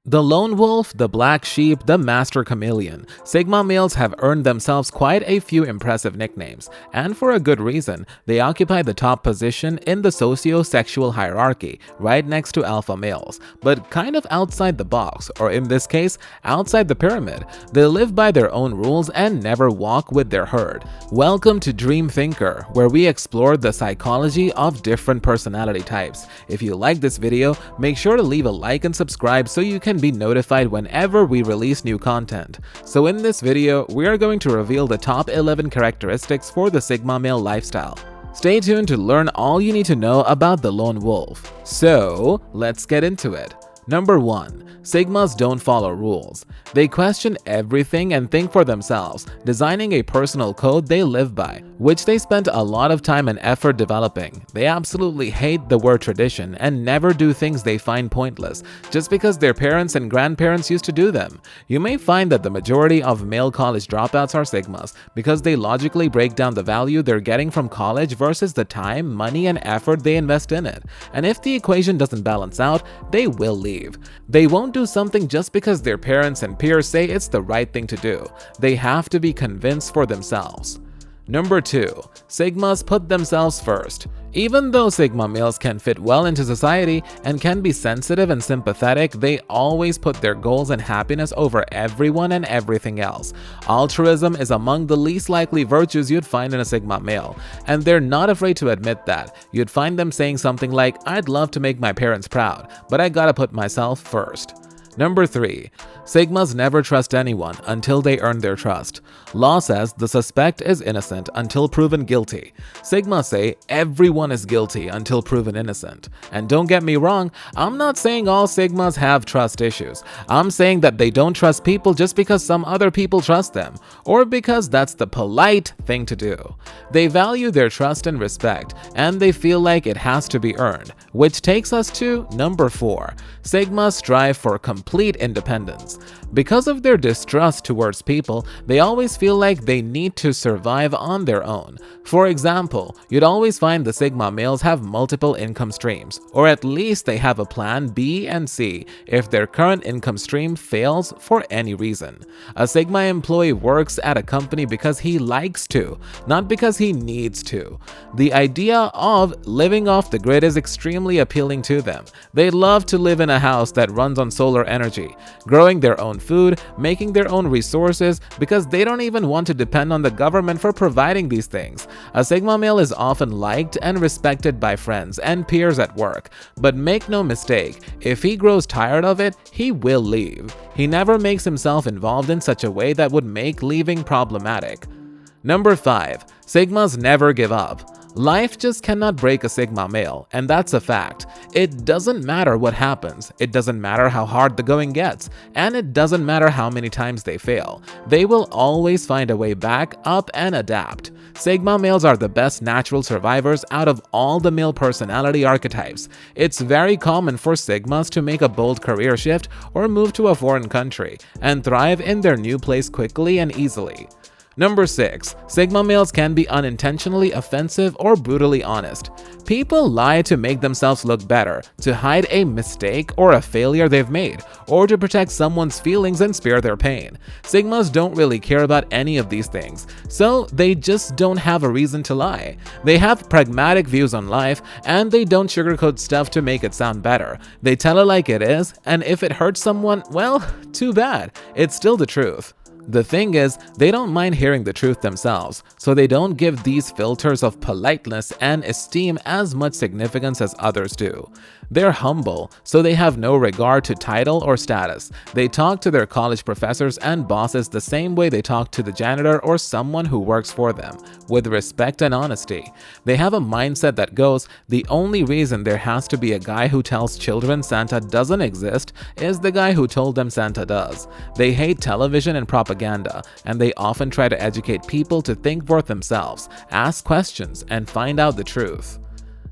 The lone wolf, the black sheep, the master chameleon. Sigma males have earned themselves quite a few impressive nicknames, and for a good reason. They occupy the top position in the socio-sexual hierarchy, right next to alpha males, but kind of outside the box, or in this case, outside the pyramid. They live by their own rules and never walk with their herd. Welcome to Dream Thinker, where we explore the psychology of different personality types. If you like this video, make sure to leave a like and subscribe so you can be notified whenever we release new content. So in this video, we are going to reveal the top 11 characteristics for the Sigma male lifestyle. Stay tuned to learn all you need to know about the lone wolf. So, let's get into it. Number 1. Sigmas don't follow rules. They question everything and think for themselves, designing a personal code they live by, which they spent a lot of time and effort developing. They absolutely hate the word tradition and never do things they find pointless, just because their parents and grandparents used to do them. You may find that the majority of male college dropouts are Sigmas, because they logically break down the value they're getting from college versus the time, money, and effort they invest in it. And if the equation doesn't balance out, they will leave. They won't do something just because their parents and peers say it's the right thing to do. They have to be convinced for themselves. Number 2. Sigmas put themselves first. Even though Sigma males can fit well into society and can be sensitive and sympathetic, they always put their goals and happiness over everyone and everything else. Altruism is among the least likely virtues you'd find in a Sigma male, and they're not afraid to admit that. You'd find them saying something like, "I'd love to make my parents proud, but I gotta put myself first." Number 3. Sigmas never trust anyone until they earn their trust. Law says the suspect is innocent until proven guilty. Sigmas say everyone is guilty until proven innocent. And don't get me wrong, I'm not saying all Sigmas have trust issues. I'm saying that they don't trust people just because some other people trust them, or because that's the polite thing to do. They value their trust and respect, and they feel like it has to be earned, which takes us to number 4. Sigmas strive for complete independence. Because of their distrust towards people, they always feel like they need to survive on their own. For example, you'd always find the Sigma males have multiple income streams, or at least they have a plan B and C if their current income stream fails for any reason. A Sigma employee works at a company because he likes to, not because he needs to. The idea of living off the grid is extremely appealing to them. They love to live in a house that runs on solar energy, growing their own food, making their own resources, because they don't even want to depend on the government for providing these things. A Sigma male is often liked and respected by friends and peers at work, but make no mistake, if he grows tired of it, he will leave. He never makes himself involved in such a way that would make leaving problematic. Number 5. Sigmas never give up. Life just cannot break a Sigma male, and that's a fact. It doesn't matter what happens, it doesn't matter how hard the going gets, and it doesn't matter how many times they fail. They will always find a way back up and adapt. Sigma males are the best natural survivors out of all the male personality archetypes. It's very common for Sigmas to make a bold career shift or move to a foreign country and thrive in their new place quickly and easily. Number 6. Sigma males can be unintentionally offensive or brutally honest. People lie to make themselves look better, to hide a mistake or a failure they've made, or to protect someone's feelings and spare their pain. Sigmas don't really care about any of these things, so they just don't have a reason to lie. They have pragmatic views on life, and they don't sugarcoat stuff to make it sound better. They tell it like it is, and if it hurts someone, well, too bad. It's still the truth. The thing is, they don't mind hearing the truth themselves, so they don't give these filters of politeness and esteem as much significance as others do. They're humble, so they have no regard to title or status. They talk to their college professors and bosses the same way they talk to the janitor or someone who works for them, with respect and honesty. They have a mindset that goes, the only reason there has to be a guy who tells children Santa doesn't exist is the guy who told them Santa does. They hate television and propaganda, and they often try to educate people to think for themselves, ask questions, and find out the truth.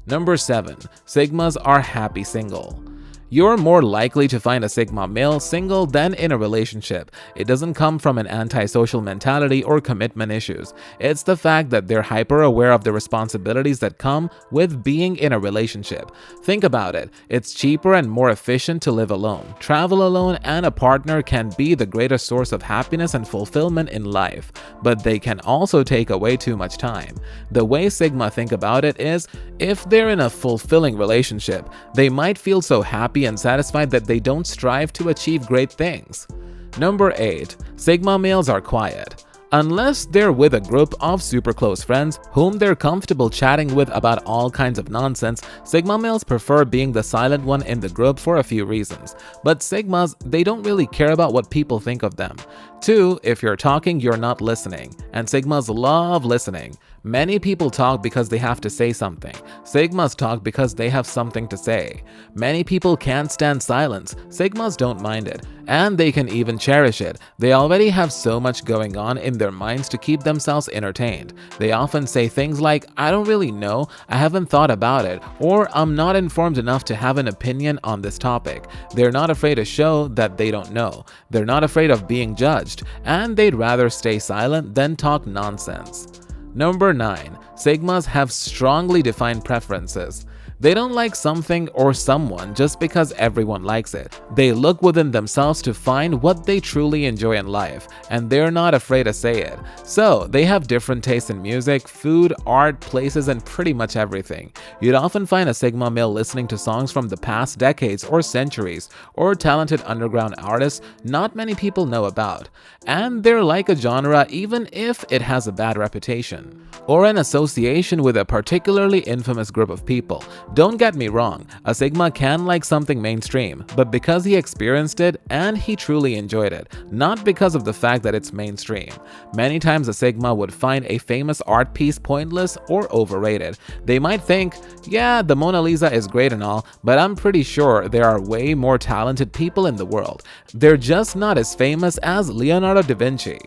Number 7. Sigmas are happy single. You're more likely to find a Sigma male single than in a relationship. It doesn't come from an antisocial mentality or commitment issues. It's the fact that they're hyper aware of the responsibilities that come with being in a relationship. Think about it. It's cheaper and more efficient to live alone, travel alone, and a partner can be the greatest source of happiness and fulfillment in life. But they can also take away too much time. The way Sigma think about it is, if they're in a fulfilling relationship, they might feel so happy and satisfied that they don't strive to achieve great things. Number 8. Sigma males are quiet. Unless they're with a group of super close friends whom they're comfortable chatting with about all kinds of nonsense, Sigma males prefer being the silent one in the group for a few reasons. But Sigmas, they don't really care about what people think of them. 2. If you're talking, you're not listening. And Sigmas love listening. Many people talk because they have to say something. Sigmas talk because they have something to say. Many people can't stand silence. Sigmas don't mind it, and they can even cherish it. They already have so much going on in their minds to keep themselves entertained. They often say things like, "I don't really know, I haven't thought about it," or "I'm not informed enough to have an opinion on this topic." They're not afraid to show that they don't know. They're not afraid of being judged, and they'd rather stay silent than talk nonsense. Number 9. Sigmas have strongly defined preferences. They don't like something or someone just because everyone likes it. They look within themselves to find what they truly enjoy in life, and they're not afraid to say it. So, they have different tastes in music, food, art, places, and pretty much everything. You'd often find a Sigma male listening to songs from the past decades or centuries, or talented underground artists not many people know about. And they're like a genre even if it has a bad reputation, or an association with a particularly infamous group of people. Don't get me wrong, a Sigma can like something mainstream, but because he experienced it and he truly enjoyed it, not because of the fact that it's mainstream. Many times a Sigma would find a famous art piece pointless or overrated. They might think, yeah, the Mona Lisa is great and all, but I'm pretty sure there are way more talented people in the world. They're just not as famous as Leonardo da Vinci.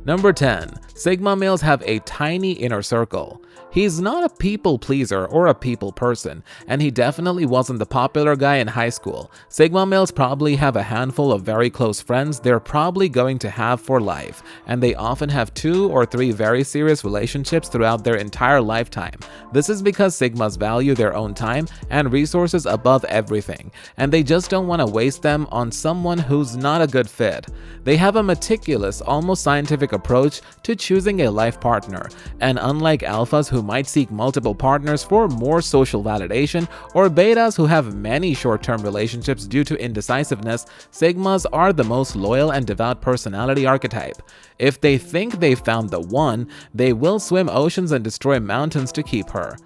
Number 10. Sigma males have a tiny inner circle. He's not a people pleaser or a people person, and he definitely wasn't the popular guy in high school. Sigma males probably have a handful of very close friends they're probably going to have for life, and they often have 2 or 3 very serious relationships throughout their entire lifetime. This is because Sigmas value their own time and resources above everything, and they just don't want to waste them on someone who's not a good fit. They have a meticulous, almost scientific approach to choosing a life partner, and unlike alphas who might seek multiple partners for more social validation, or betas who have many short-term relationships due to indecisiveness, Sigmas are the most loyal and devout personality archetype. If they think they've found the one, they will swim oceans and destroy mountains to keep her.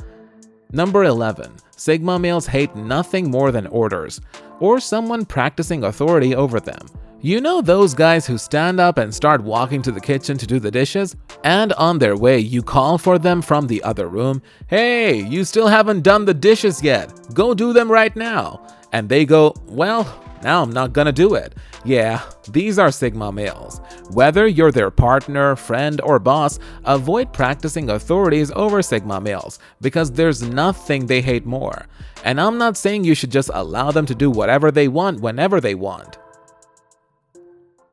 Number 11. Sigma males hate nothing more than orders, or someone practicing authority over them. You know those guys who stand up and start walking to the kitchen to do the dishes, and on their way you call for them from the other room, "Hey, you still haven't done the dishes yet, go do them right now." And they go, "Well, now I'm not gonna do it." Yeah, these are Sigma males. Whether you're their partner, friend, or boss, avoid practicing authorities over Sigma males, because there's nothing they hate more. And I'm not saying you should just allow them to do whatever they want whenever they want.